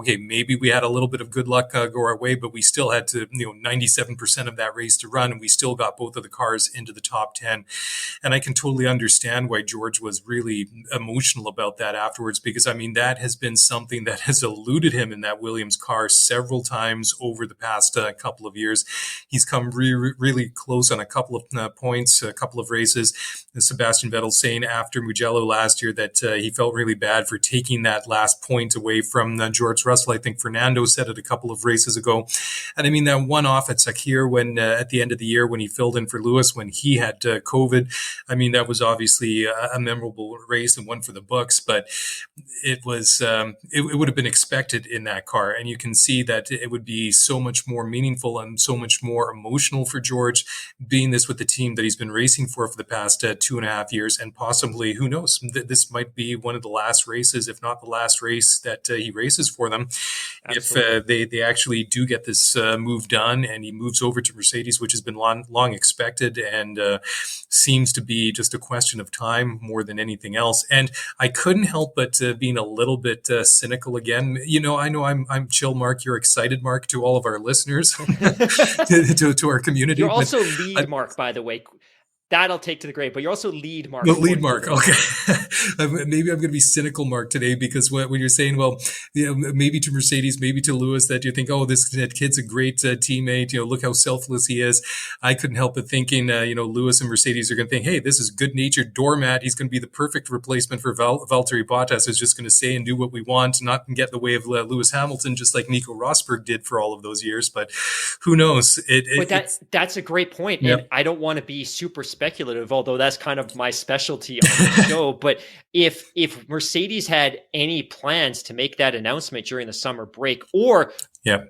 S2: maybe we had a little bit of good luck go our way, but we still had to, 97% of that race to run, and we still got both of the cars into the top 10. And I can totally understand why George was really emotional about that afterwards, because, I mean, that has been something that has eluded him in that Williams car several times over the past couple of years. He's come really close on a couple of points, a couple of races. Sebastian Vettel saying after Mugello last year that he felt really bad for taking that last point away from George Russell. I think Fernando said it a couple of races ago. And I mean, that one off at Sakir when at the end of the year when he filled in for Lewis when he had COVID, I mean, that was obviously a memorable race and one for the books, but it was it would have been expected in that car. And you can see that it would be so much more meaningful and so much more emotional for George being this with the team that he's been racing for the past 2.5 years, and possibly, who knows, this might be one of the last races, if not the last race that he races for them. Absolutely. If they actually do get this move done and he moves over to Mercedes, which has been long expected and seems to be just a question of time more than anything else. And I couldn't help but being a little bit cynical again. I know I'm chill, Mark. You're excited, Mark, to all of our listeners, to our community.
S1: You're also lead, Mark, by the way. That I'll take to the grave, but you're also lead Mark.
S2: No, lead Mark. Okay. Maybe I'm going to be cynical, Mark, today, because when you're saying, well, maybe to Mercedes, maybe to Lewis, that you think, oh, that kid's a great teammate. Look how selfless he is. I couldn't help but thinking, Lewis and Mercedes are going to think, hey, this is good-natured doormat. He's going to be the perfect replacement for Valtteri Bottas. Is just going to say and do what we want, not get in the way of Lewis Hamilton, just like Nico Rosberg did for all of those years. But who knows?
S1: That's a great point.
S2: Yep.
S1: And I don't want to be super speculative, although that's kind of my specialty on the show. But if Mercedes had any plans to make that announcement during the summer break, or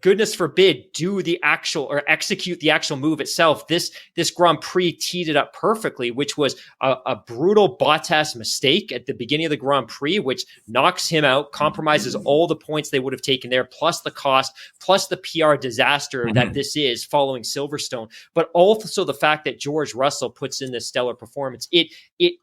S1: goodness forbid, do the actual or execute the actual move itself, this Grand Prix teed it up perfectly, which was a brutal Bottas mistake at the beginning of the Grand Prix, which knocks him out, compromises all the points they would have taken there, plus the cost, plus the PR disaster that this is following Silverstone. But also the fact that George Russell puts in this stellar performance, it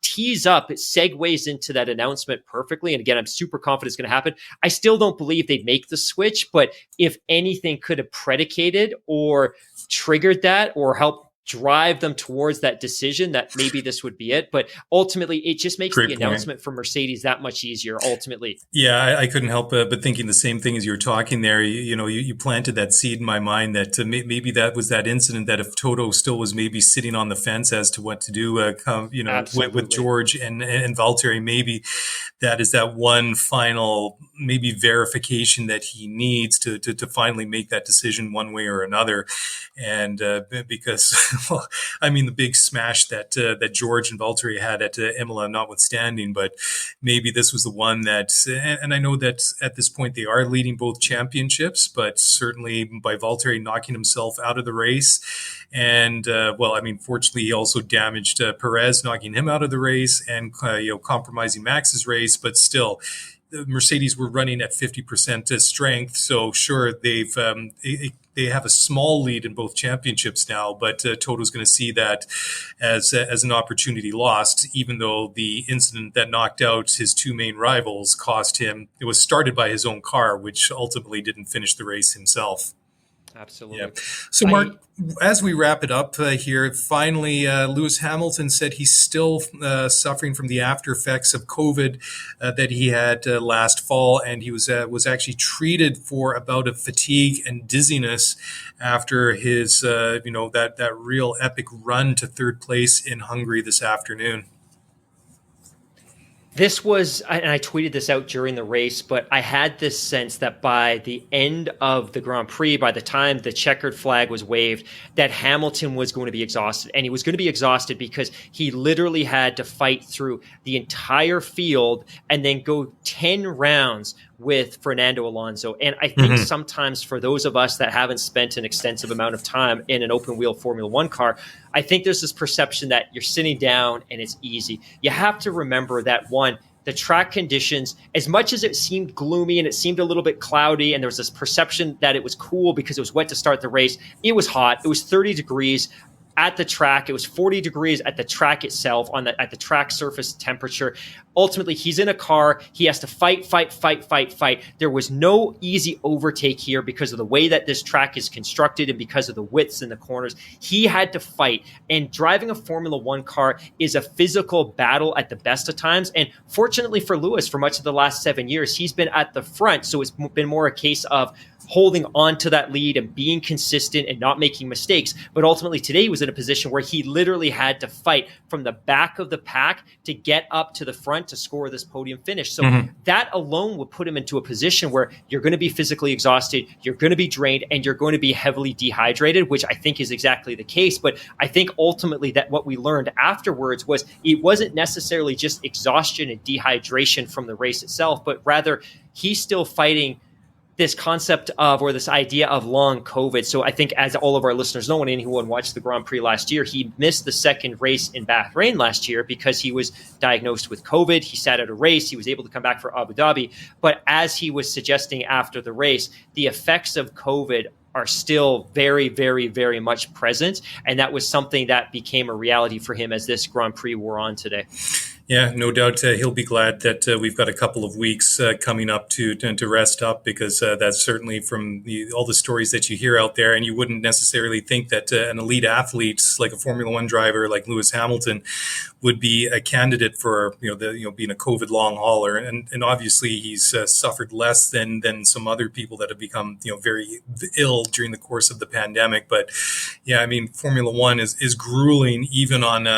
S1: tees up, it segues into that announcement perfectly. And again, I'm super confident it's going to happen. I still don't believe they'd make the switch, but if anything could have predicated or triggered that or helped drive them towards that decision, that maybe this would be it. But ultimately, it just makes the announcement for Mercedes that much easier, ultimately.
S2: Yeah, I couldn't help but thinking the same thing as you were talking there. You planted that seed in my mind that maybe that was that incident that if Toto still was maybe sitting on the fence as to what to do, with George and Valtteri, maybe that is that one final maybe verification that he needs to finally make that decision one way or another. And because well, I mean, the big smash that George and Valtteri had at Imola notwithstanding, but maybe this was the one that, and I know that at this point they are leading both championships, but certainly by Valtteri knocking himself out of the race. And, well, I mean, fortunately, he also damaged Perez, knocking him out of the race and, compromising Max's race, but still, the Mercedes were running at 50% strength. So sure, they have a small lead in both championships now, but Toto's going to see that as an opportunity lost, even though the incident that knocked out his two main rivals cost him. It was started by his own car, which ultimately didn't finish the race himself.
S1: Absolutely.
S2: Yeah. So, Mark, as we wrap it up here, finally, Lewis Hamilton said he's still suffering from the after effects of COVID that he had last fall, and he was actually treated for a bout of fatigue and dizziness after his, that real epic run to third place in Hungary this afternoon.
S1: This was, and I tweeted this out during the race, but I had this sense that by the end of the Grand Prix, by the time the checkered flag was waved, that Hamilton was going to be exhausted. And he was going to be exhausted because he literally had to fight through the entire field and then go 10 rounds with Fernando Alonso. And I think sometimes for those of us that haven't spent an extensive amount of time in an open wheel Formula One car, I think there's this perception that you're sitting down and it's easy. You have to remember that, one, the track conditions, as much as it seemed gloomy and it seemed a little bit cloudy, and there was this perception that it was cool because it was wet to start the race, it was hot. It was 30 degrees at the track. It was 40 degrees at the track itself, at the track surface temperature. Ultimately, he's in a car. He has to fight. There was no easy overtake here because of the way that this track is constructed and because of the widths in the corners. He had to fight. And driving a Formula One car is a physical battle at the best of times. And fortunately for Lewis, for much of the last 7 years, he's been at the front. So it's been more a case of holding on to that lead and being consistent and not making mistakes. But ultimately today he was in a position where he literally had to fight from the back of the pack to get up to the front to score this podium finish. So that alone would put him into a position where you're going to be physically exhausted, you're going to be drained, and you're going to be heavily dehydrated, which I think is exactly the case. But I think ultimately that what we learned afterwards was it wasn't necessarily just exhaustion and dehydration from the race itself, but rather he's still fighting this concept of, or this idea of long COVID. So I think, as all of our listeners know, and anyone watched the Grand Prix last year, he missed the second race in Bahrain last year because he was diagnosed with COVID. He sat out a race. He was able to come back for Abu Dhabi. But as he was suggesting after the race, the effects of COVID are still very, very, very much present. And that was something that became a reality for him as this Grand Prix wore on today.
S2: Yeah, no doubt he'll be glad that we've got a couple of weeks coming up to rest up, because that's certainly from all the stories that you hear out there, and you wouldn't necessarily think that an elite athlete like a Formula One driver like Lewis Hamilton would be a candidate for being a COVID long hauler, and obviously he's suffered less than some other people that have become very ill during the course of the pandemic. But yeah, I mean, Formula One is grueling even on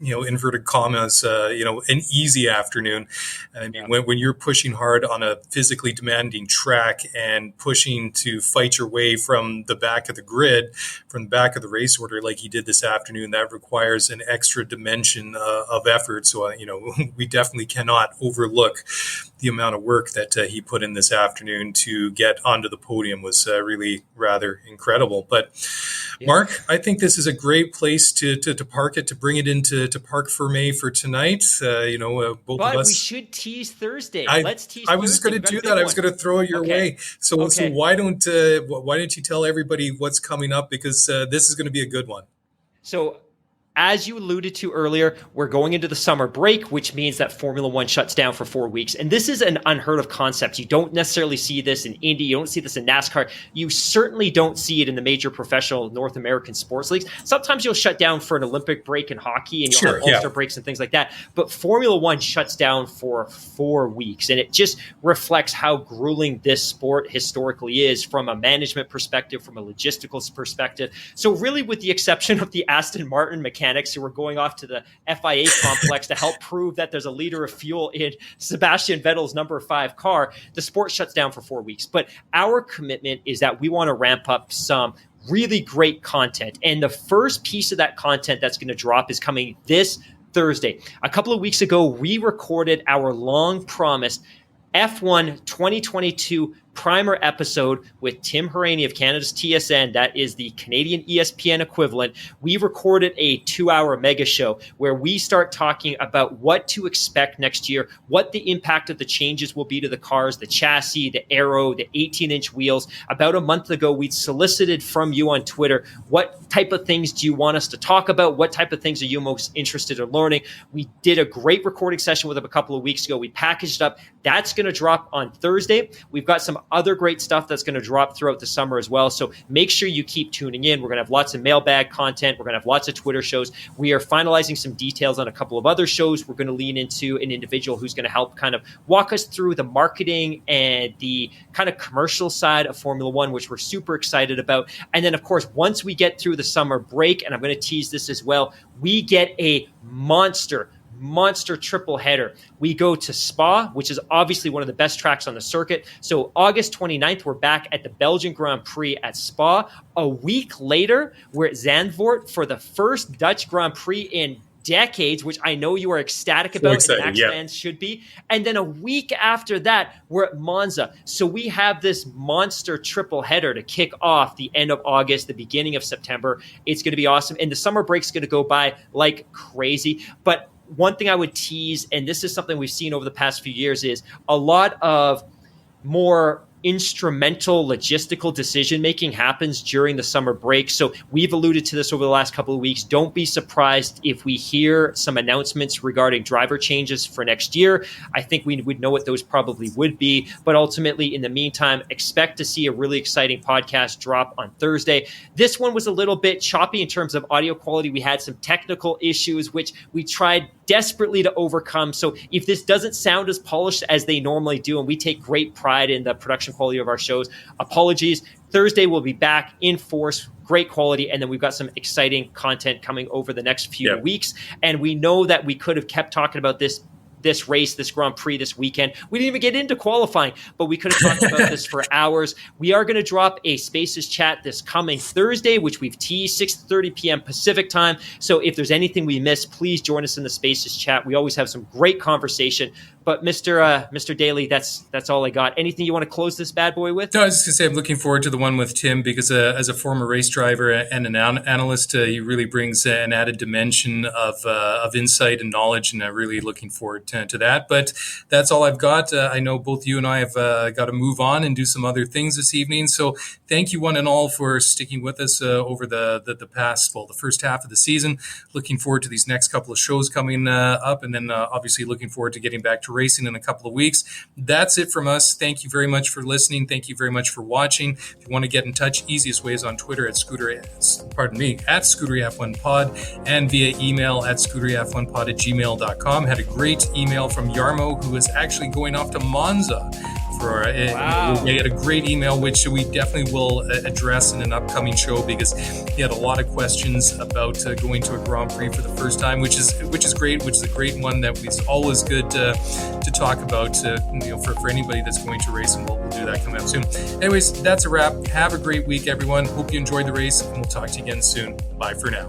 S2: inverted commas, an easy afternoon. I mean, when you're pushing hard on a physically demanding track and pushing to fight your way from the back of the grid, from the back of the race order, like he did this afternoon, that requires an extra dimension of effort. So, we definitely cannot overlook the amount of work that he put in this afternoon to get onto the podium. Was really rather incredible. But Mark, I think this is a great place to park it, to bring it into Parc Fermé for tonight. Both
S1: but
S2: of us.
S1: We should tease Thursday.
S2: Let's tease. I was just going to do that. I was going to throw it your way. So why don't you tell everybody what's coming up, because this is going to be a good one. So, as you alluded to earlier, we're going into the summer break, which means that Formula One shuts down for 4 weeks. And this is an unheard of concept. You don't necessarily see this in Indy. You don't see this in NASCAR. You certainly don't see it in the major professional North American sports leagues. Sometimes you'll shut down for an Olympic break in hockey, and you'll have All-Star breaks and things like that. But Formula One shuts down for 4 weeks. And it just reflects how grueling this sport historically is from a management perspective, from a logistical perspective. So really, with the exception of the Aston Martin mechanic
S1: mechanics who are going off to the FIA complex to help prove that there's a liter of fuel in Sebastian Vettel's number 5 car, the sport shuts down for 4 weeks. But our commitment is that we want to ramp up some really great content. And the first piece of that content that's going to drop is coming this Thursday. A couple of weeks ago, we recorded our long promised F1 2022 primer episode with Tim Hauraney of Canada's TSN. That is the Canadian ESPN equivalent. We recorded a 2-hour mega show where we start talking about what to expect next year, what the impact of the changes will be to the cars, the chassis, the aero, the 18-inch wheels. About a month ago, we solicited from you on Twitter, what type of things do you want us to talk about? What type of things are you most interested in learning? We did a great recording session with them a couple of weeks ago. We packaged up. That's going to drop on Thursday. We've got some other great stuff that's going to drop throughout the summer as well. So make sure you keep tuning in. We're going to have lots of mailbag content. We're going to have lots of Twitter shows. We are finalizing some details on a couple of other shows. We're going to lean into an individual who's going to help kind of walk us through the marketing and the kind of commercial side of Formula One, which we're super excited about. And then, of course, once we get through the summer break, and I'm going to tease this as well, we get a monster triple header. We go to Spa, which is obviously one of the best tracks on the circuit. So August 29th, we're back at the Belgian Grand Prix at Spa. A week later, we're at Zandvoort for the first Dutch Grand Prix in decades, which I know you are ecstatic about,
S2: excited,
S1: and Max
S2: yeah.
S1: fans should be. And then a week after that, we're at Monza. So we have this monster triple header to kick off the end of August, the beginning of September. It's going to be awesome. And the summer break's going to go by like crazy. But one thing I would tease, and this is something we've seen over the past few years, is a lot of more instrumental logistical decision-making happens during the summer break. So we've alluded to this over the last couple of weeks. Don't be surprised if we hear some announcements regarding driver changes for next year. I think we would know what those probably would be. But ultimately, in the meantime, expect to see a really exciting podcast drop on Thursday. This one was a little bit choppy in terms of audio quality. We had some technical issues, which we tried desperately to overcome. So if this doesn't sound as polished as they normally do, and we take great pride in the production quality of our shows, apologies. Thursday we'll be back in force, great quality, and then we've got some exciting content coming over the next few weeks. And we know that we could have kept talking about this race, this Grand Prix this weekend. We didn't even get into qualifying, but we could have talked about this for hours. We are going to drop a Spaces chat this coming Thursday, which we've teased, 6:30 p.m. Pacific time. So if there's anything we missed, please join us in the Spaces chat. We always have some great conversation. But Mr. Daly, that's all I got. Anything you want to close this bad boy with?
S2: No, I was just going to say I'm looking forward to the one with Tim because as a former race driver and an analyst, he really brings an added dimension of insight and knowledge, and I'm really looking forward to that. But that's all I've got. I know both you and I have got to move on and do some other things this evening. So thank you one and all for sticking with us over the first half of the season. Looking forward to these next couple of shows coming up, and then obviously looking forward to getting back to racing in a couple of weeks. That's it from us. Thank you very much for listening. Thank you very much for watching. If you want to get in touch, easiest way is on Twitter at Scooteryf1pod and via email at scooteryf1pod@gmail.com. Had a great email from Yarmo, who is actually going off to Monza.
S1: Wow.
S2: We had a great email, which we definitely will address in an upcoming show because he had a lot of questions about going to a Grand Prix for the first time, which is great, which is a great one that is always good to talk about for anybody that's going to race, and we'll do that coming up soon. Anyways, that's a wrap. Have a great week, everyone. Hope you enjoyed the race, and we'll talk to you again soon. Bye for now.